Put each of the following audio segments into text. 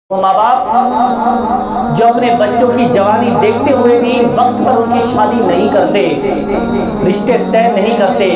وہ ماں باپ جو اپنے بچوں کی جوانی دیکھتے ہوئے بھی وقت پر ان کی شادی نہیں کرتے، رشتے طے نہیں کرتے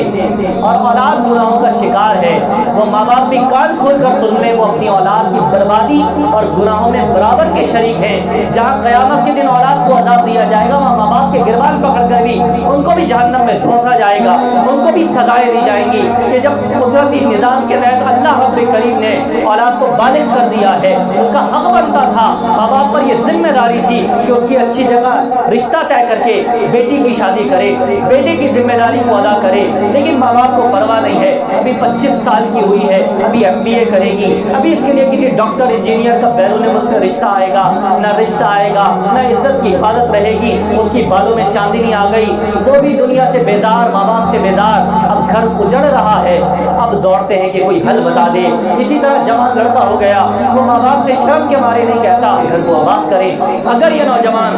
اور اولاد گناہوں کا شکار ہے، وہ ماں باپ بھی کان کھول کر سن لیں، وہ اپنی اولاد کی بربادی اور گناہوں میں برابر کے شریک ہیں۔ جہاں قیامت کے دن اولاد کو عذاب دیا جائے گا، وہاں ماں باپ کے گربان پکڑ کر بھی ان کو بھی جہنم میں دھونسا جائے گا، ان کو بھی سزائیں دی جائیں گی کہ جب قدرتی نظام کے تحت اللہ رب کریم نے اولاد کو بالغ کر دیا ہے، اس کا حق بنتا تھا، ماں باپ پر یہ ذمہ داری تھی کہ اس کی اچھی جگہ رشتہ طے کر کے بیٹی کی شادی کرے، بیٹے کی ذمہ داری کو ادا کرے، لیکن ماں باپ کو پرواہ نہیں ہے۔ ابھی 25 سال کی ہوئی ہے، ابھی MBA کرے گی، ابھی اس کے لیے کسی ڈاکٹر انجینئر کا بیرون ملک سے رشتہ آئے گا، نہ رشتہ آئے گا، نہ عزت کی حفاظت رہے گی، اس کی بالوں میں چاندنی آ گئی، وہ بھی دنیا سے بیزار، ماں باپ سے بیزار، اب گھر اجڑ رہا ہے، اب دوڑتے ہیں کہ کوئی حل بتا دے۔ اسی طرح جوان لڑکا ہو گیا، وہ ماں باپ سے شرم کے مارے نہیں کہتا گھر کو آباد کرے۔ اگر یہ نوجوان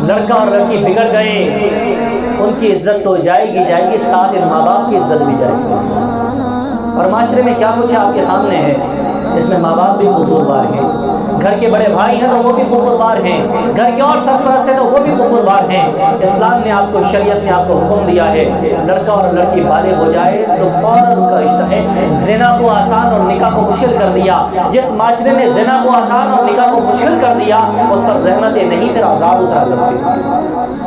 لڑکا اور لڑکی بگڑ گئے، ان کی عزت تو جائے گی، ساتھ ان ماں باپ کی عزت بھی جائے گی۔ اور معاشرے میں کیا کچھ آپ کے سامنے ہے، اس میں ماں باپ بھی قصوروار ہیں، گھر کے بڑے بھائی ہیں تو وہ بھی قصوروار ہیں، گھر کے اور سرپرست ہیں تو وہ بھی قصوروار ہیں۔ اسلام نے آپ کو، شریعت نے آپ کو حکم دیا ہے، لڑکا اور لڑکی بالغ ہو جائے تو فوراً ان کا رشتہ ہے۔ زنا کو آسان اور نکاح کو مشکل کر دیا، جس معاشرے نے زنا کو آسان اور نکاح کو مشکل کر دیا، اس پر رحمتیں نہیں پھر عذاب اترا کرتے،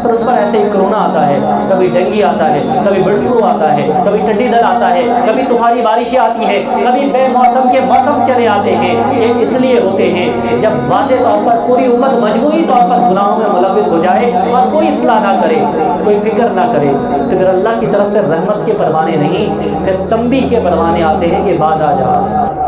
پھر اس پر ایسے ہی کرونا آتا ہے، کبھی ڈینگی آتا ہے، کبھی برڈ فلو آتا ہے، کبھی ٹڈی دل آتا ہے، کبھی طوفانی بارشیں آتی ہیں، کبھی بے موسم کے موسم چلے آتے ہیں۔ یہ اس لیے ہوتے ہیں جب واضح طور پر پوری امت مجموعی طور پر گناہوں میں ملوث ہو جائے اور کوئی اصلاح نہ کرے، کوئی فکر نہ کرے، تو پھر اللہ کی طرف سے رحمت کے پروانے نہیں، پھر تنبیہ کے پروانے آتے ہیں کہ باز آ جا۔